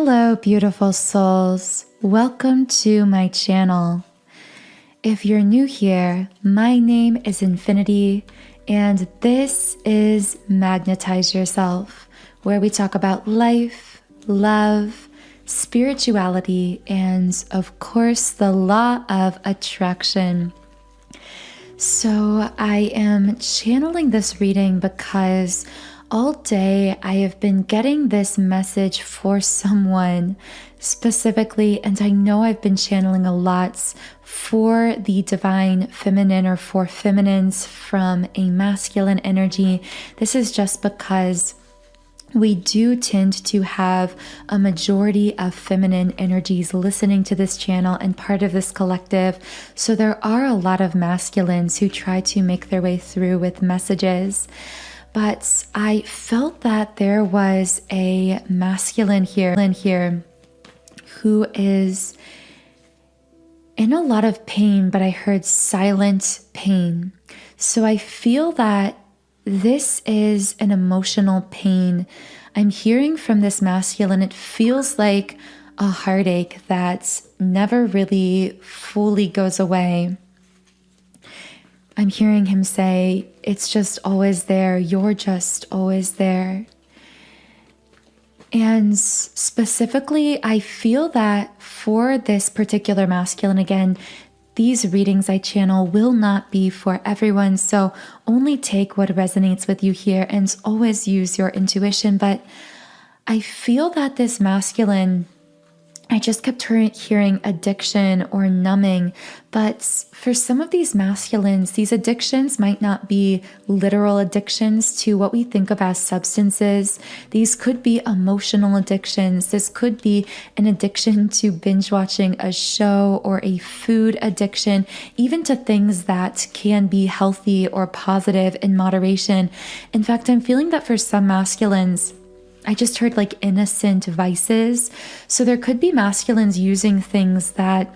Hello, beautiful souls. Welcome to my channel. If you're new here, my name is Infinity, and this is Magnetize Yourself, where we talk about life, love, spirituality, and of course, the law of attraction. So I am channeling this reading because all day I have been getting this message for someone specifically, and I know I've been channeling a lot for the divine feminine or for feminines from a masculine energy. This is just because we do tend to have a majority of feminine energies listening to this channel and part of this collective. So there are a lot of masculines who try to make their way through with messages. But I felt that there was a masculine here who is in a lot of pain, but I heard silent pain. So I feel that this is an emotional pain. I'm hearing from this masculine, it feels like a heartache that never really fully goes away. I'm hearing him say, it's just always there. You're just always there. And specifically, I feel that for this particular masculine, again, these readings I channel will not be for everyone. So only take what resonates with you here and always use your intuition. But I feel that this masculine, I just kept hearing addiction or numbing, but for some of these masculines, these addictions might not be literal addictions to what we think of as substances. These could be emotional addictions. This could be an addiction to binge watching a show or a food addiction, even to things that can be healthy or positive in moderation. In fact, I'm feeling that for some masculines, I just heard like innocent vices. So there could be masculines using things that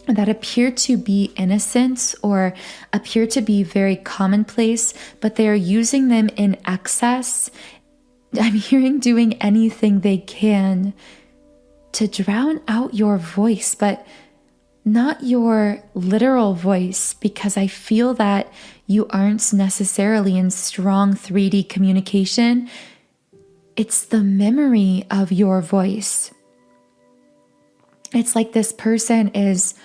appear to be innocent or appear to be very commonplace, but they are using them in excess. I'm hearing doing anything they can to drown out your voice, but not your literal voice, because I feel that you aren't necessarily in strong 3D communication. It's the memory of your voice. It's like this person is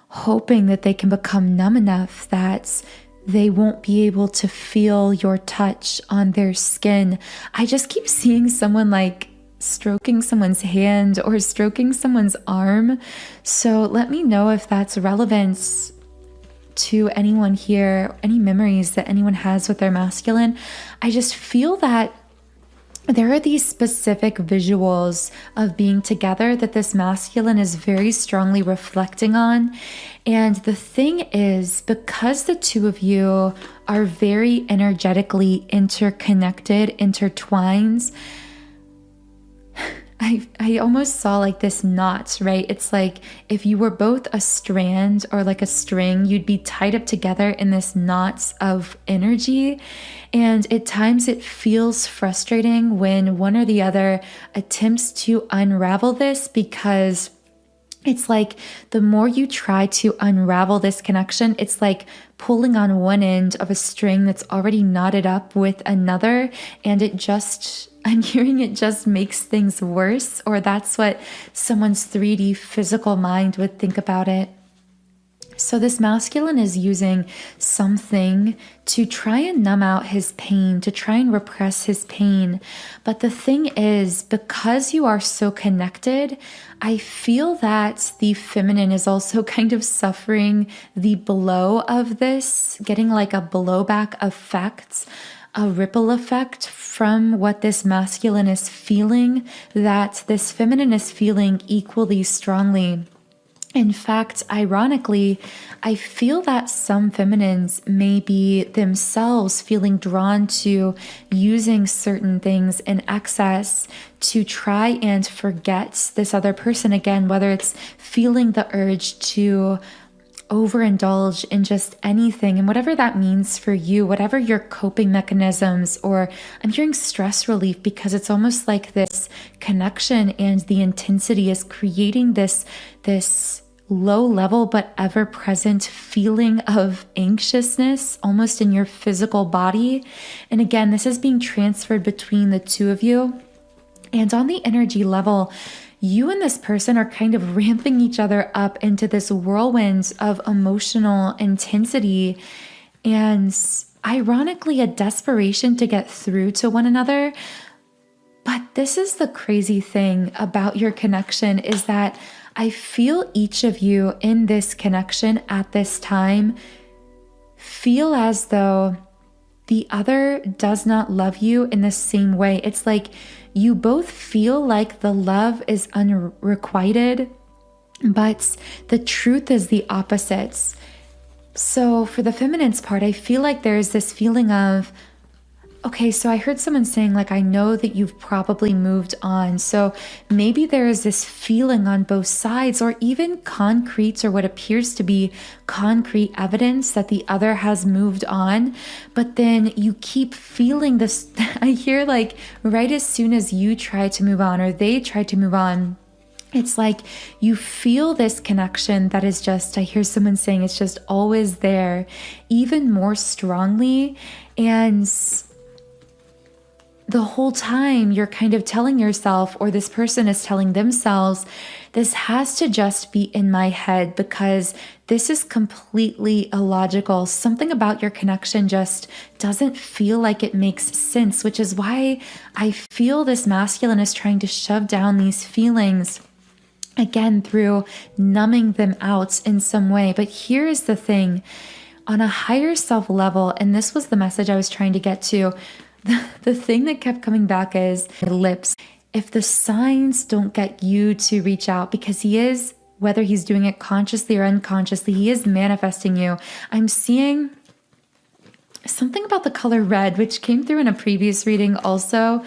hoping that they can become numb enough that they won't be able to feel your touch on their skin. I just keep seeing someone like stroking someone's hand or stroking someone's arm. So let me know if that's relevant to anyone here, any memories that anyone has with their masculine. I just feel that there are these specific visuals of being together that this masculine is very strongly reflecting on. And the thing is, because the two of you are very energetically interconnected, intertwined, I almost saw like this knot, right? It's like if you were both a strand or like a string, you'd be tied up together in this knot of energy. And at times it feels frustrating when one or the other attempts to unravel this, because it's like the more you try to unravel this connection, it's like pulling on one end of a string that's already knotted up with another, and I'm hearing it just makes things worse, or that's what someone's 3D physical mind would think about it. So this masculine is using something to try and numb out his pain, to try and repress his pain. But the thing is, because you are so connected, I feel that the feminine is also kind of suffering the blow of this, getting like a blowback effect, a ripple effect from what this masculine is feeling, that this feminine is feeling equally strongly. In fact, ironically, I feel that some feminines may be themselves feeling drawn to using certain things in excess to try and forget this other person again, whether it's feeling the urge to overindulge in just anything, and whatever that means for you, whatever your coping mechanisms, or I'm hearing stress relief, because it's almost like this connection and the intensity is creating this low level but ever present feeling of anxiousness almost in your physical body. And again, this is being transferred between the two of you. And on the energy level, you and this person are kind of ramping each other up into this whirlwind of emotional intensity and ironically a desperation to get through to one another. But this is the crazy thing about your connection, is that I feel each of you in this connection at this time feel as though the other does not love you in the same way. It's like you both feel like the love is unrequited, but the truth is the opposites. So for the feminine's part, I feel like there's this feeling of, okay, so I heard someone saying, like, I know that you've probably moved on. So maybe there is this feeling on both sides, or even concrete or what appears to be concrete evidence that the other has moved on. But then you keep feeling this. I hear like right as soon as you try to move on or they try to move on, it's like you feel this connection that is just, I hear someone saying it's just always there, even more strongly. And the whole time you're kind of telling yourself, or this person is telling themselves, this has to just be in my head because this is completely illogical. Something about your connection just doesn't feel like it makes sense, which is why I feel this masculine is trying to shove down these feelings again through numbing them out in some way. But here is the thing, on a higher self level, and this was the message I was trying to get to, the thing that kept coming back is lips. If the signs don't get you to reach out, because he is, whether he's doing it consciously or unconsciously, he is manifesting you. I'm seeing something about the color red, which came through in a previous reading also.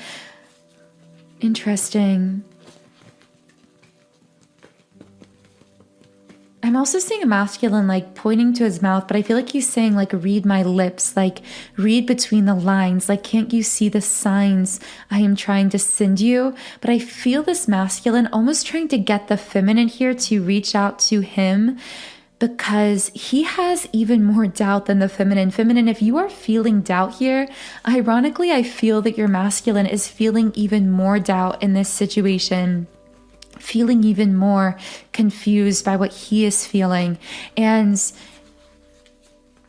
Interesting. I'm also seeing a masculine like pointing to his mouth, but I feel like he's saying like, read my lips, like read between the lines. Like, can't you see the signs I am trying to send you? But I feel this masculine almost trying to get the feminine here to reach out to him, because he has even more doubt than the feminine. Feminine, if you are feeling doubt here, ironically, I feel that your masculine is feeling even more doubt in this situation, feeling even more confused by what he is feeling. And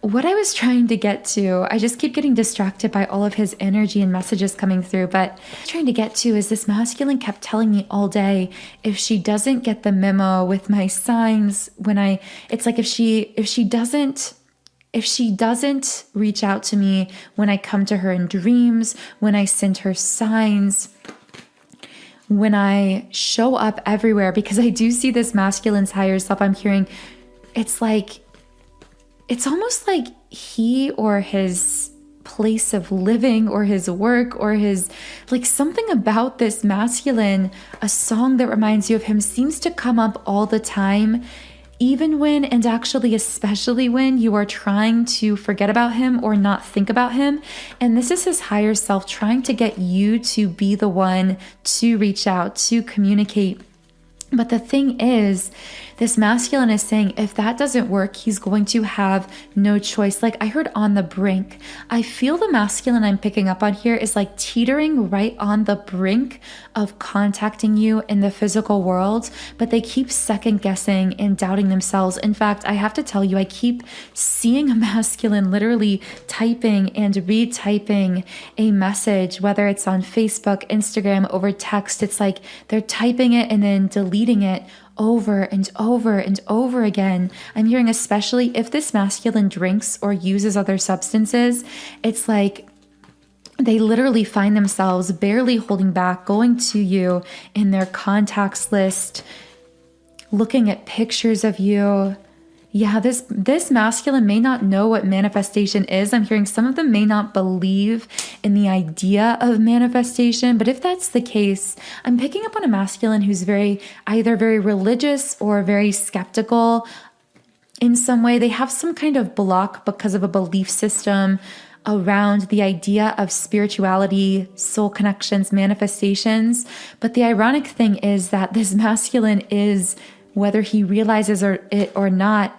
what I was trying to get to, I just keep getting distracted by all of his energy and messages coming through, but trying to get to is this masculine kept telling me all day, if she doesn't get the memo with my signs, it's like if she doesn't reach out to me when I come to her in dreams, when I send her signs, when I show up everywhere, because I do see this masculine's higher self, I'm hearing, it's almost like he or his place of living or his work or his, like something about this masculine, a song that reminds you of him seems to come up all the time, even when, and actually especially when you are trying to forget about him or not think about him. And this is his higher self trying to get you to be the one to reach out, to communicate. But the thing is, this masculine is saying if that doesn't work, he's going to have no choice. Like I heard on the brink. I feel the masculine I'm picking up on here is like teetering right on the brink of contacting you in the physical world, but they keep second guessing and doubting themselves. In fact, I have to tell you, I keep seeing a masculine literally typing and retyping a message, whether it's on Facebook, Instagram, over text. It's like they're typing it and then deleting it over and over and over again. I'm hearing, especially if this masculine drinks or uses other substances, it's like they literally find themselves barely holding back, going to you in their contacts list, looking at pictures of you. Yeah, this masculine may not know what manifestation is. I'm hearing some of them may not believe in the idea of manifestation, but if that's the case, I'm picking up on a masculine who's either very religious or very skeptical in some way. They have some kind of block because of a belief system around the idea of spirituality, soul connections, manifestations. But the ironic thing is that this masculine is, whether he realizes it or not,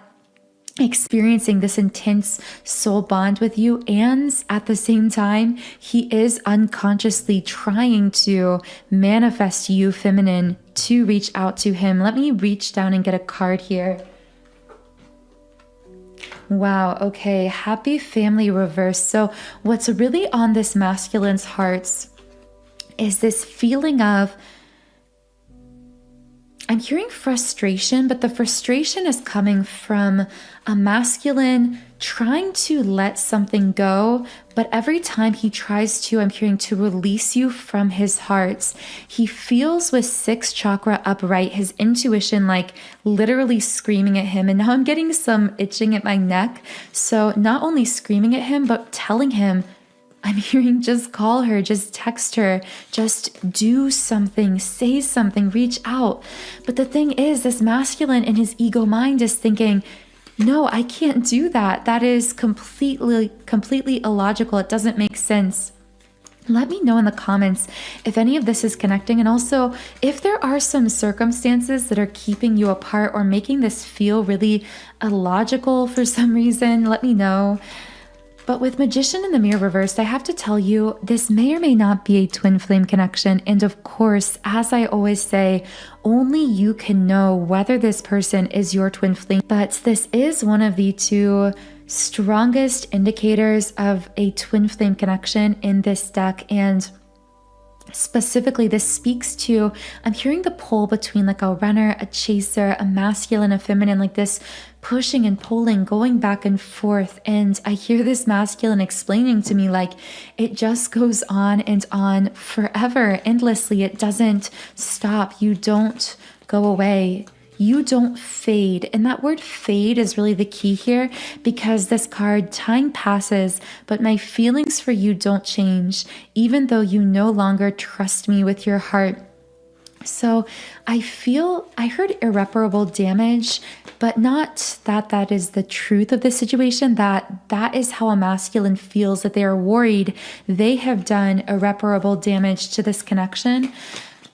experiencing this intense soul bond with you, and at the same time he is unconsciously trying to manifest you, feminine, to reach out to him. Let me reach down and get a card here. Wow, okay, happy family reverse. So what's really on this masculine's hearts is this feeling of, I'm hearing frustration, but the frustration is coming from a masculine trying to let something go, but every time he tries to, I'm hearing, to release you from his heart, he feels with 6th chakra upright, his intuition like literally screaming at him. And now I'm getting some itching at my neck. So not only screaming at him, but telling him, I'm hearing, just call her, just text her, just do something, say something, reach out. But the thing is, this masculine in his ego mind is thinking, no, I can't do that. That is completely illogical. It doesn't make sense. Let me know in the comments if any of this is connecting, and also if there are some circumstances that are keeping you apart or making this feel really illogical for some reason. Let me know. But with Magician in the Mirror reversed, I have to tell you, this may or may not be a twin flame connection. And of course, as I always say, only you can know whether this person is your twin flame. But this is one of the 2 strongest indicators of a twin flame connection in this deck. And specifically, this speaks to, I'm hearing the pull between like a runner, a chaser, a masculine, a feminine, like this pushing and pulling, going back and forth. And I hear this masculine explaining to me like it just goes on and on forever, endlessly. It doesn't stop. You don't go away. You don't fade. And that word fade is really the key here, because this card, time passes, but my feelings for you don't change, even though you no longer trust me with your heart. So I heard irreparable damage, but not that that is the truth of the situation, that is how a masculine feels, that they are worried they have done irreparable damage to this connection.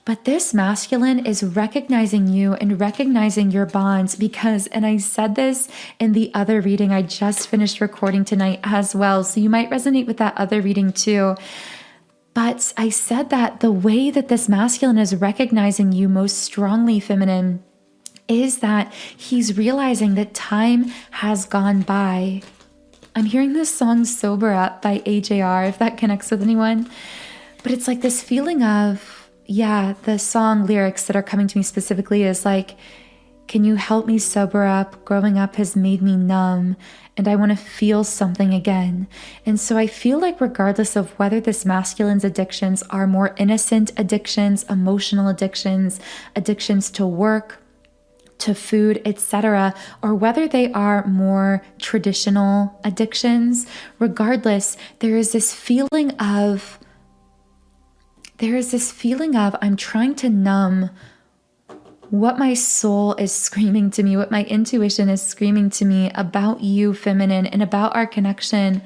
But this masculine is recognizing you and recognizing your bonds because, and I said this in the other reading I just finished recording tonight as well, so you might resonate with that other reading too. But I said that the way that this masculine is recognizing you most strongly, feminine, is that he's realizing that time has gone by. I'm hearing this song Sober Up by AJR, if that connects with anyone. But it's like this feeling of, the song lyrics that are coming to me specifically is like, can you help me sober up? Growing up has made me numb, and I want to feel something again. And so I feel like regardless of whether this masculine's addictions are more innocent addictions, emotional addictions, addictions to work, to food, etc., or whether they are more traditional addictions, regardless, there is this feeling of I'm trying to numb what my soul is screaming to me, what my intuition is screaming to me about you, feminine, and about our connection,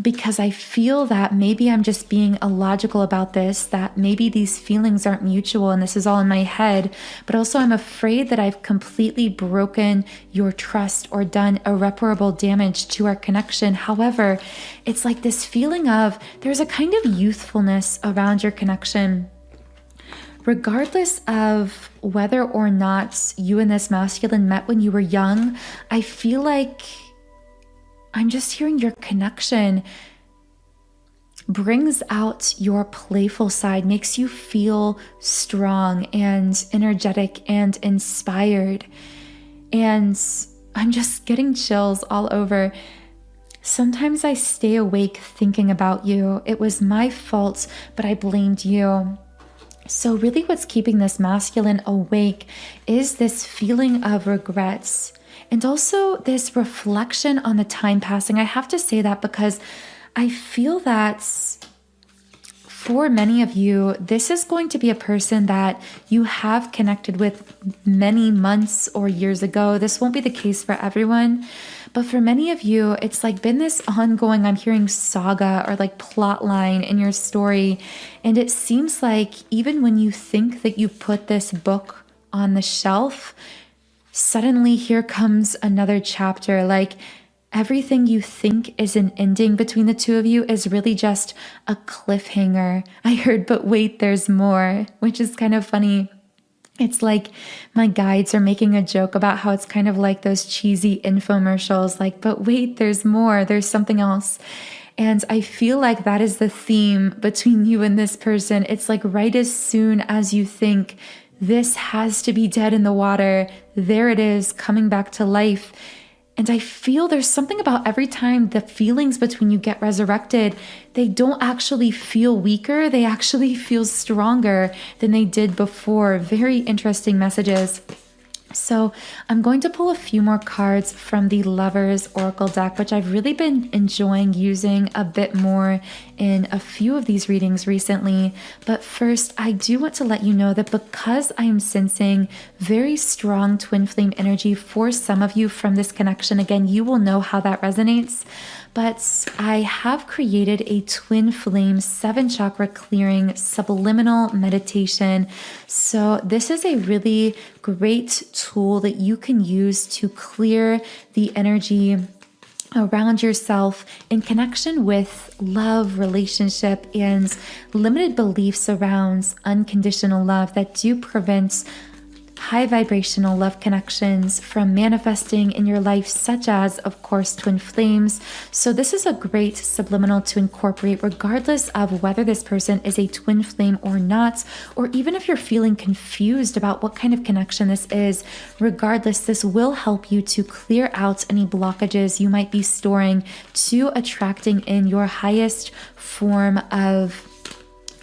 because I feel that maybe I'm just being illogical about this, that maybe these feelings aren't mutual and this is all in my head, but also I'm afraid that I've completely broken your trust or done irreparable damage to our connection. However, it's like this feeling of there's a kind of youthfulness around your connection. Regardless of whether or not you and this masculine met when you were young, I feel like I'm just hearing your connection brings out your playful side, makes you feel strong and energetic and inspired. And I'm just getting chills all over. Sometimes I stay awake thinking about you. It was my fault, but I blamed you. So really what's keeping this masculine awake is this feeling of regrets. And also this reflection on the time passing. I have to say that because I feel that for many of you, this is going to be a person that you have connected with many months or years ago. This won't be the case for everyone, but for many of you, it's like been this ongoing, I'm hearing saga or like plot line in your story. And it seems like even when you think that you put this book on the shelf, suddenly here comes another chapter. Like everything you think is an ending between the two of you is really just a cliffhanger. I heard, but wait, there's more, which is kind of funny. It's like my guides are making a joke about how it's kind of like those cheesy infomercials, like, but wait, there's more, there's something else. And I feel like that is the theme between you and this person. It's like right as soon as you think this has to be dead in the water, there it is coming back to life. And I feel there's something about every time the feelings between you get resurrected, they don't actually feel weaker. They actually feel stronger than they did before. Very interesting messages. So I'm going to pull a few more cards from the Lovers Oracle deck, which I've really been enjoying using a bit more in a few of these readings recently. But first, I do want to let you know that because I am sensing very strong twin flame energy for some of you from this connection, again, you will know how that resonates. But I have created a twin flame 7 chakra clearing subliminal meditation. So this is a really great tool that you can use to clear the energy around yourself in connection with love, relationship, and limited beliefs around unconditional love that do prevent high vibrational love connections from manifesting in your life, such as, of course, twin flames. So this is a great subliminal to incorporate regardless of whether this person is a twin flame or not, or even if you're feeling confused about what kind of connection this is. Regardless, this will help you to clear out any blockages you might be storing to attracting in your highest form of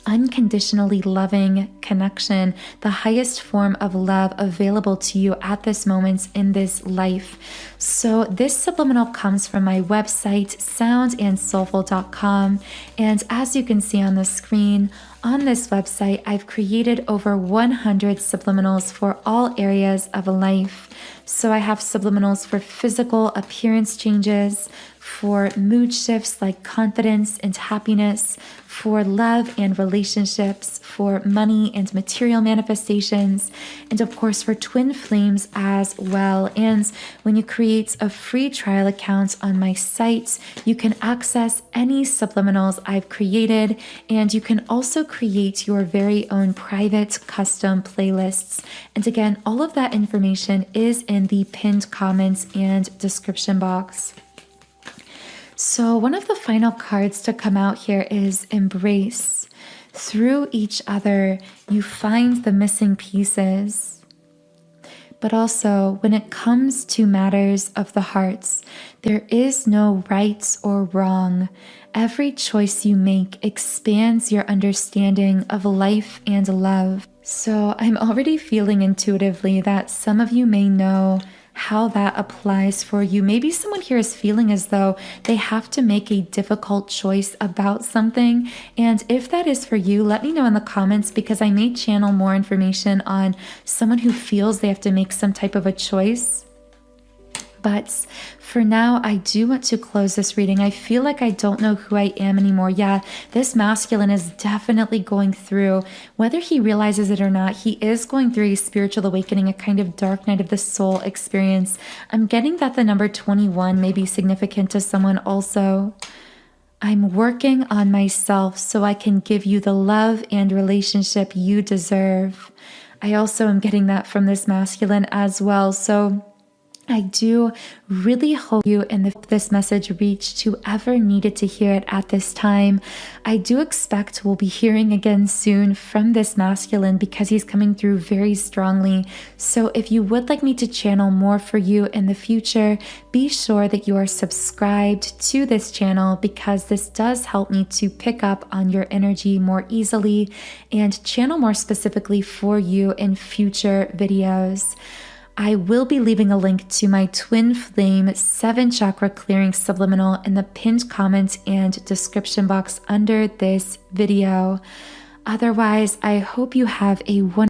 unconditionally loving connection, the highest form of love available to you at this moment in this life. So this subliminal comes from my website, soundandsoulful.com. And as you can see on the screen, on this website, I've created over 100 subliminals for all areas of life. So I have subliminals for physical appearance changes, for mood shifts like confidence and happiness, for love and relationships, for money and material manifestations, and of course for twin flames as well. And when you create a free trial account on my site, you can access any subliminals I've created, and you can also create your very own private custom playlists. And again, all of that information is in the pinned comments and description box. So one of the final cards to come out here is Embrace. Through each other, you find the missing pieces. But also, when it comes to matters of the hearts, there is no right or wrong. Every choice you make expands your understanding of life and love. So I'm already feeling intuitively that some of you may know how that applies for you. Maybe someone here is feeling as though they have to make a difficult choice about something. And if that is for you, let me know in the comments, because I may channel more information on someone who feels they have to make some type of a choice. But for now, I do want to close this reading. I feel like I don't know who I am anymore. Yeah, this masculine is definitely going through, whether he realizes it or not, he is going through a spiritual awakening, a kind of dark night of the soul experience. I'm getting that the number 21 may be significant to someone also. I'm working on myself so I can give you the love and relationship you deserve. I also am getting that from this masculine as well. So I do really hope you and this message reached whoever needed to hear it at this time. I do expect we'll be hearing again soon from this masculine because he's coming through very strongly. So if you would like me to channel more for you in the future, be sure that you are subscribed to this channel, because this does help me to pick up on your energy more easily and channel more specifically for you in future videos. I will be leaving a link to my Twin Flame 7 chakra clearing subliminal in the pinned comment and description box under this video. Otherwise, I hope you have a wonderful